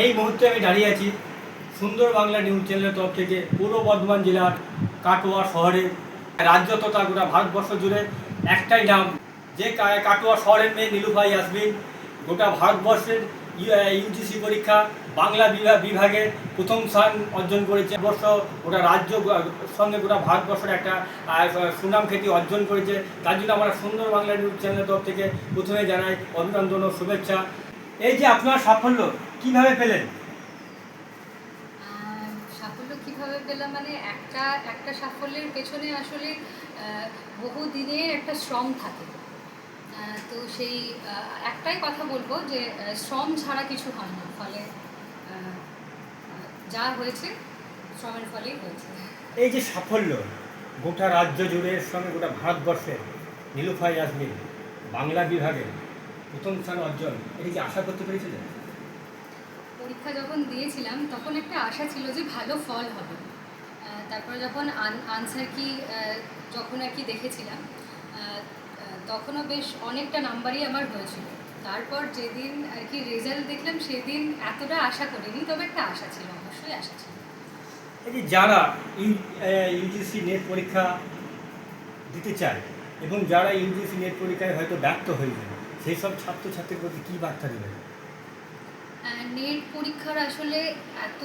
এই মুহূর্তে আমি দাঁড়িয়ে আছি সুন্দর বাংলা নিউজ চ্যানেলের তরফ থেকে পূর্ব বর্ধমান জেলার কাটোয়া শহরে। রাজ্য তথা গোটা ভারতবর্ষ জুড়ে একটাই নাম, যে কাটোয়া শহরের মেয়ে নীলুফার ইয়াসমিন গোটা ভারতবর্ষের ইউজিসি পরীক্ষা বাংলা বিভাগে প্রথম স্থান অর্জন করেছে। বর্ষ গোটা রাজ্য সঙ্গে গোটা ভারতবর্ষের একটা সুনাম খ্যাতি অর্জন করেছে। তার জন্য আমরা সুন্দর বাংলা নিউজ চ্যানেলের তরফ থেকে প্রথমে জানাই অভিনন্দন ও শুভেচ্ছা। এই যে আপনার সাফল্য কীভাবে পেলেন? সাফল্য কীভাবে পেলাম মানে একটা একটা সাফল্যের পেছনে আসলে বহু দিনের একটা শ্রম থাকে। তো সেই একটাই কথা বলবো যে শ্রম ছাড়া কিছু হয় না, ফলে যা হয়েছে শ্রমের ফলেই হয়েছে। এই যে সাফল্য গোটা রাজ্য জুড়ে সঙ্গে গোটা ভারতবর্ষে নীলুফার ইয়াসমিন বাংলা বিভাগে প্রথম স্থান অর্জন, এটা কি আশা করতে পেরেছিলেন? পরীক্ষা যখন দিয়েছিলাম তখন একটা আশা ছিল যে ভালো ফল হবে। তারপরে যখন আনসার কি যখন আর কি দেখেছিলাম তখনও বেশ অনেকটা নাম্বারই আমার হয়েছিল। তারপর যেদিন আর কি রেজাল্ট দেখলাম সেদিন এতটা আশা করিনি, তবে একটা আশা ছিল, অবশ্যই আশা ছিল। এই যে যারা ইউজিসি নেট পরীক্ষা দিতে চায় এবং যারা ইউজিসি নেট পরীক্ষায় হয়তো ব্যর্থ হয়ে যায়, সেই সব ছাত্রছাত্রীর প্রতি কী বার্তা দেবেন? নেট পরীক্ষার আসলে এত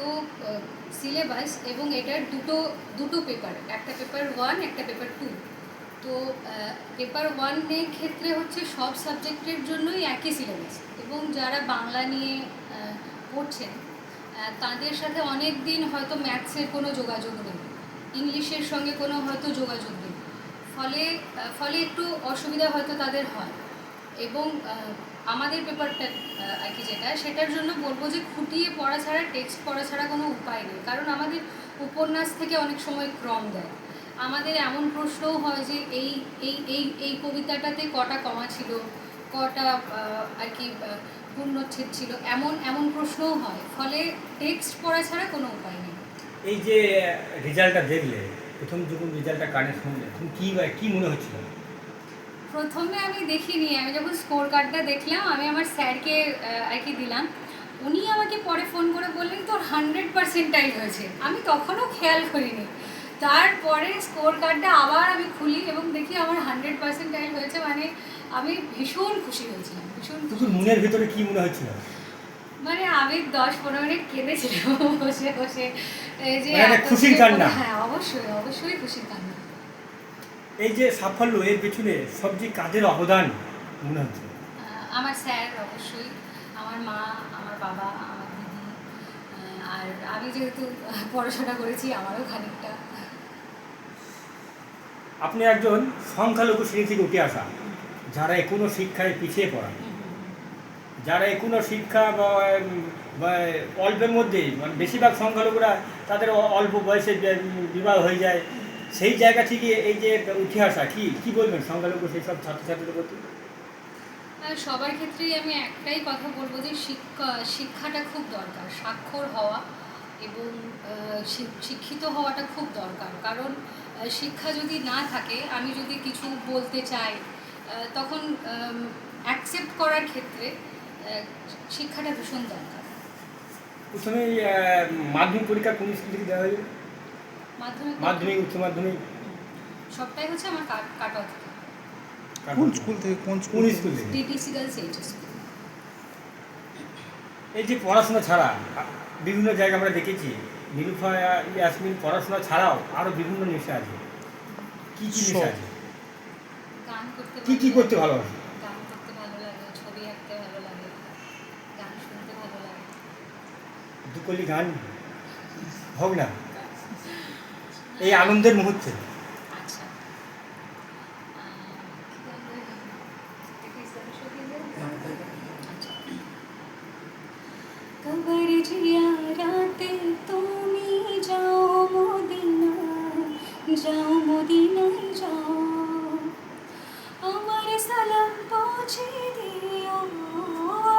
সিলেবাস এবং এটার দুটো পেপার, একটা পেপার 1 একটা পেপার 2। তো পেপার 1-এর ক্ষেত্রে হচ্ছে সব সাবজেক্টের জন্যই একই সিলেবাস, এবং যারা বাংলা নিয়ে পড়ছেন তাদের সাথে অনেক দিন হয়তো ম্যাথসের কোনো যোগাযোগ নেই, ইংলিশের সঙ্গে কোনো হয়তো যোগাযোগ নেই, ফলে একটু অসুবিধা হয়তো তাদের হয়। এবং আমাদের পেপারটা আর কি সেটার জন্য বলবো যে খুঁটিয়ে পড়া ছাড়া, টেক্সট পড়া ছাড়া কোনো উপায় নেই। কারণ আমাদের উপন্যাস থেকে অনেক সময় ক্রম দেয়, আমাদের এমন প্রশ্নও হয় যে এই এই এই এই কবিতাটাতে কটা কমা ছিল, কটা আর কি পূর্ণচ্ছেদ ছিল, এমন প্রশ্নও হয়। ফলে টেক্সট পড়া ছাড়া কোনো উপায় নেই। এই যে রেজাল্টটা দেখলে, প্রথম যখন রেজাল্টটা কানে শুনলে তখন কী মনে হচ্ছিল? প্রথমে আমি দেখিনি, আমি যখন স্কোর কার্ডটা দেখলাম আমি আমার স্যারকে আর কি দিলাম, উনি আমাকে পরে ফোন করে বললেন তোর 100% হয়েছে। আমি তখনও খেয়াল করিনি। তারপরে স্কোর কার্ডটা আবার আমি খুলি এবং দেখি আমার 100% হয়েছে, মানে আমি ভীষণ খুশি হয়েছিলাম, ভীষণ খুশি। মনের ভিতরে কী মনে হচ্ছিল? মানে আমি 10-15 মিনিট কেঁদেছিলাম বসে বসে, এই যে খুশির কান্না। হ্যাঁ, অবশ্যই অবশ্যই খুশির কান্না। এই যে সাফল্য, এর পেছনে সবচেয়ে কাজের অবদান মনে হচ্ছে? আমার স্যার অবশ্যই, আমার মা, আমার বাবা, আমার দিদি, আর আমি যেহেতু পড়াশোনা করেছি আমারও খানিকটা। আপনি একজন সংখ্যালঘু শ্রেণী থেকে উঠে আসা, যারা কোনো শিক্ষায় পিছিয়ে পড়া, যারা কোনো শিক্ষা বা অল্পের মধ্যেই, মানে বেশিরভাগ সংখ্যালঘুরা তাদের অল্প বয়সে বিবাহ হয়ে যায়, সেই জায়গা থেকে এই যে উঠে আসা, কি বলবেন সংখ্যালঘু সেই সব ছাত্রছাত্রীদের প্রতি? সবার ক্ষেত্রেই আমি একটাই কথা বলবো যে শিক্ষাটা খুব দরকার, স্বাক্ষর হওয়া এবং শিক্ষিত হওয়াটা খুব দরকার। কারণ শিক্ষা যদি না থাকে, আমি যদি কিছু বলতে চাই তখন অ্যাকসেপ্ট করার ক্ষেত্রে শিক্ষাটা ভীষণ দরকার। প্রথমে মাধ্যমিক পরীক্ষা কোন স্কুল থেকে দেওয়া হয়েছে? মাধ্যমিক উচ্চ মাধ্যমিক সবটাই হচ্ছে আমার কাটোয়া থেকে। কোন স্কুল থেকে? কোন স্কুল থেকে? DTC girls H school. এই যে পড়াশোনা ছাড়া বিভিন্ন জায়গায় আমরা দেখেছি নীলুফার ইয়াসমিন পড়াশোনা ছাড়াও আরও বিভিন্ন নেশা আছে। কী নেশা আছে? গান করতে, কী করতে ভালোবাসে? গান করতে ভালো লাগে, ছবি আঁকতে ভালো লাগে, গান শুনতে ভালো লাগে। দুকলি গান হোক না এই আনন্দের মুহূর্তে। আচ্ছা, কবর জিয়ারাতে তুমি যাও মদিনায়, যাও মদিনায় যাও, আমার সালাম পৌঁছে দিও,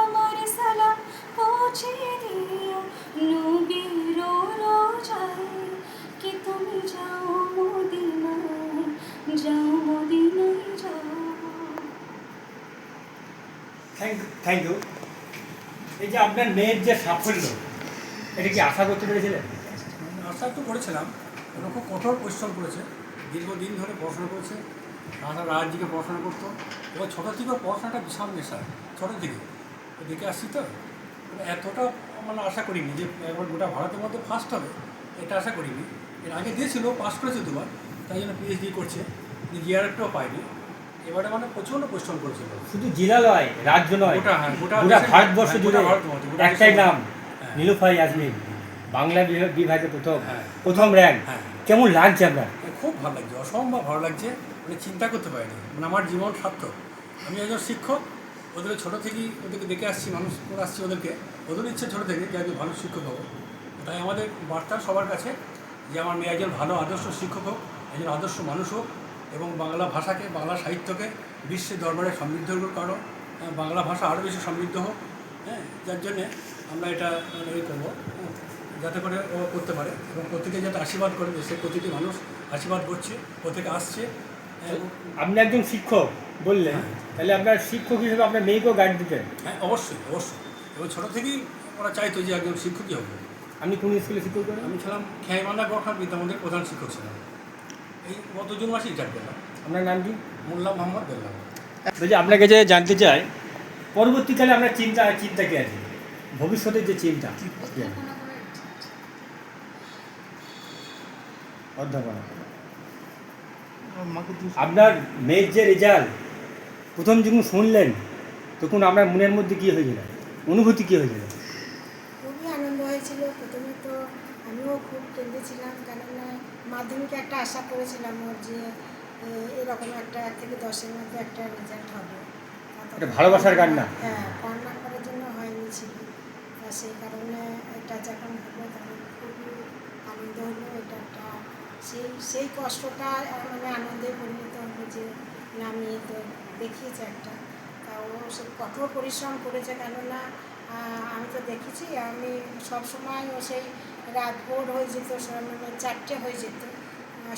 আমার সালাম পৌঁছে দিও নবীর রোজায়, কি তুমি যাও মদিনায়, যাও মদিনায় যাও। Thank you. এই যে যে আপনার মেয়ের যে সাফল্য, এটা কি আশা করতে পেরেছিলেন? আশা একটু করেছিলাম, এবং খুব কঠোর পরিশ্রম করেছে, দীর্ঘদিন ধরে পড়াশোনা করেছে, রাজা রাজ্যকে পড়াশোনা করতো, এবার ছোটো থেকে পড়াশোনাটা বিশাল নেশা, ছোটো থেকে দেখে আসছি তো, এতটা মানে আশা করিনি যে একবার গোটা ভারতের মধ্যে ফার্স্ট হবে, এটা আশা করিনি। এর আগে দিয়েছিল, পাস করেছে দুবার, তাই জন্য পিএইচডি করছে, জিআরএফটাও পায়নি। এবারে মানে প্রচণ্ড পরিশ্রম করেছিল, শুধু জেলা নয়, রাজ্য নয়, গোটা হ্যাঁ গোটা গোটা দেশে- ভারতবর্ষ হ্যাঁ, জুড়ে গোটা ভারতবর্ষে, গোটা একটাই দেশে- নাম, হ্যাঁ। নীলুফার ইয়াসমিন, বাংলা বিভাগে হ্যাঁ। প্রথম র্যাঙ্ক। হ্যাঁ। কেমন লাগছে আপনার? খুব ভালো লাগছে, অসম্ভব ভালো লাগছে, মানে চিন্তা করতে পারিনি, মানে আমার জীবন সার্থক। আমি একজন শিক্ষক, ওদেরকে ছোটো থেকেই ওদেরকে দেখে আসছি, মানুষ করে আসছি ওদেরকে, ওদের ইচ্ছে ছোটো থেকে যে আমি ভালো শিক্ষক হবো। তাই আমাদের বার্তা সবার কাছে যে আমার মেয়ে একজন ভালো আদর্শ শিক্ষক হোক, একজন আদর্শ মানুষ হোক, এবং বাংলা ভাষাকে, বাংলা সাহিত্যকে বিশ্বের দরবারে সমৃদ্ধ করো, বাংলা ভাষা আরও বেশি সমৃদ্ধ হোক। হ্যাঁ, যার জন্যে আমরা এটা মানে এই করবো, যাতে করে ও করতে পারে, এবং প্রত্যেকে যাতে আশীর্বাদ করে, সে প্রতিটি মানুষ আশীর্বাদ করছে, প্রত্যেকে আসছে। আপনি একজন শিক্ষক বললেন, হ্যাঁ। তাহলে আপনার শিক্ষক হিসেবে আপনার মেয়েকেও গাইড দিতেন? হ্যাঁ, অবশ্যই অবশ্যই, এবং ছোটো থেকেই ওরা চাইতো যে একজন শিক্ষকই হবে। আপনি কোন স্কুলে শিক্ষক করেন? আমি ছিলাম খেয়াইমান্ডা গড়খান বিদ্যামন্দির প্রধান শিক্ষক ছিলাম, এই গত জুন মাসেই রিটায়ার করলাম। আপনার নাম কি? মোল্লা মোহাম্মদ বেল্লাম। বলছি, আপনার কাছে জানতে চাই, পরবর্তীকালে আপনার চিন্তা কি আছে, ভবিষ্যতের যে চিন্তা? অধ্যাপনা করার ইচ্ছা আছে। অধ্যাপনা। মাকে আপনার মেয়ের যে রেজাল্ট প্রথম যখন শুনলেন, তখন আপনার মনের মধ্যে কী হয়েছিল, অনুভূতি কী হয়েছিল? খুবই আনন্দ হয়েছিল। প্রথমে তো আমিও খুব কেঁদেছিলাম, কেননা মাধ্যমিকে একটা আশা করেছিলাম ওর যে এরকম একটা 1 থেকে 10-এর মধ্যে একটা রেজাল্ট হবে। এটা ভালোবাসার কান্না? হ্যাঁ, কান্না করার জন্য হয়নি ছিল, তা সেই কারণে এটা যখন হলো তখন খুবই আনন্দ হলো। এটা একটা সেই কষ্টটা মানে আনন্দে পরিণত হলো যে না, মেয়ে তো দেখিয়েছে একটা, তা ও সে কঠোর পরিশ্রম করেছে। কেননা আমি তো দেখেছি, আমি সবসময় ও সেই রাত ভোর হয়ে যেত, মানে 4টে হয়ে যেত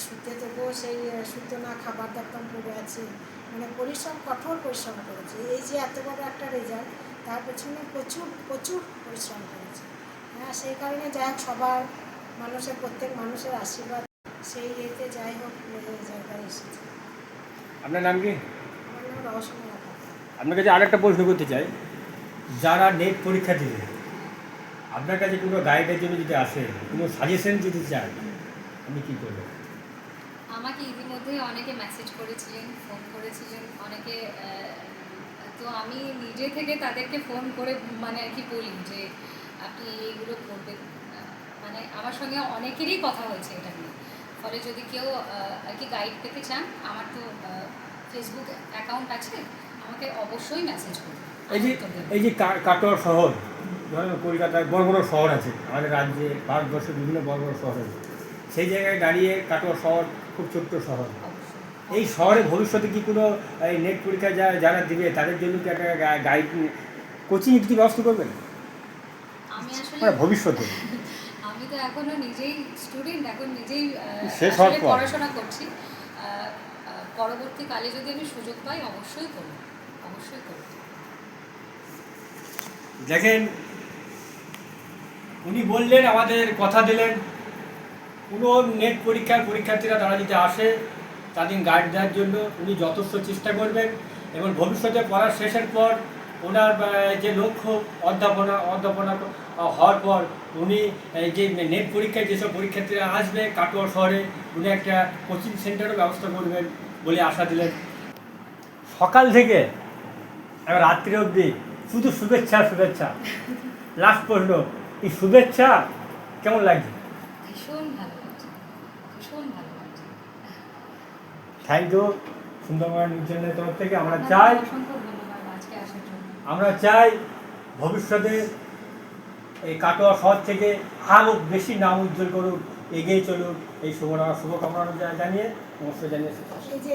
শুতে, তবুও সেই শুতো না, খাবার দাবার পড়ে আছে, মানে পরিশ্রম, কঠোর পরিশ্রম করেছে। এই যে এত বড় একটা রেজাল্ট, তার পেছনে প্রচুর প্রচুর পরিশ্রম করেছে। হ্যাঁ, সেই কারণে যাই হোক, সবার মানুষের, প্রত্যেক মানুষের আশীর্বাদ সেই এতে যাই হোক এই জায়গায় এসেছে। আপনার নাম কি? আমার নাম রহস্যময় রাখা। আপনার কাছে আরেকটা প্রশ্ন করতে চাই, যারা নেট পরীক্ষা দিবে, আপনার কাছে কোনো গাইডের জন্য যদি আসে, কোনো সাজেশন যদি চায়, আপনি কী করবেন? আমাকে ইতিমধ্যে অনেকে মেসেজ করেছিলেন, ফোন করেছিলেন অনেকে, তো আমি নিজে থেকে তাদেরকে ফোন করে মানে আর কি বলি যে আপনি এইগুলো করবেন। মানে আমার সঙ্গে অনেকেরই কথা হয়েছে এটা নিয়ে। ফলে যদি কেউ আর কি গাইড পেতে চান, আমার তো ফেসবুক অ্যাকাউন্ট আছে, আমাকে অবশ্যই মেসেজ করুন। এই যে কাটোয়া শহর, ধরেন কলকাতায় বড় বড় শহর আছে, আমাদের রাজ্যে, ভারতবর্ষের বিভিন্ন বড় বড় শহর আছে, সেই জায়গায় দাঁড়িয়ে কাটোয়া শহর খুব ছোট্ট শহর। এই শহরে ভবিষ্যতে কি কোনো এই নেট পরীক্ষা যারা দিবে তাদের জন্য কি একটা গাইড, কোচিং কিছু ব্যবস্থা করবেন আমি আসলে মানে ভবিষ্যতে? আমি তো এখনো নিজেই স্টুডেন্ট, এখন নিজেই শেষ আসলে হওয়ার পর পড়াশোনা করছি। পরবর্তীকালে যদি আমি সুযোগ পাই অবশ্যই করব, অবশ্যই করব। দেখেন, উনি বললেন, আমাদের কথা দিলেন, কোনো নেট পরীক্ষার্থীরা তারা যদি আসে, তাদের গাইড দেওয়ার জন্য উনি যথেষ্ট চেষ্টা করবেন, এবং ভবিষ্যতে পড়ার শেষের পর ওনার যে লক্ষ্য অধ্যাপনা হওয়ার পর উনি যে নেট পরীক্ষায় যেসব পরীক্ষার্থীরা আসবে কাটোয়া শহরে, উনি একটা কোচিং সেন্টারও ব্যবস্থা করবেন বলে আশা দিলেন। সকাল থেকে রাত্রি অবধি শুধু শুভেচ্ছা। লাস্ট প্রশ্ন, এই শুভেচ্ছা কেমন লাগছে? ভীষণ ভালো লাগছে, ভীষণ ভালো লাগছে। থ্যাংক ইউ সুন্দরবন নিউজ চ্যানেলের তরফ থেকে। আমরা চাই, অসংখ্য ধন্যবাদ আজকে আসার জন্য। আমরা চাই ভবিষ্যতে এই কাটোয়া শহর থেকে আরও বেশি নাম উজ্জ্বল করুক, এগিয়ে চলুক, এই শুভকামনা জানিয়ে নমস্কার জানিয়ে। এই যে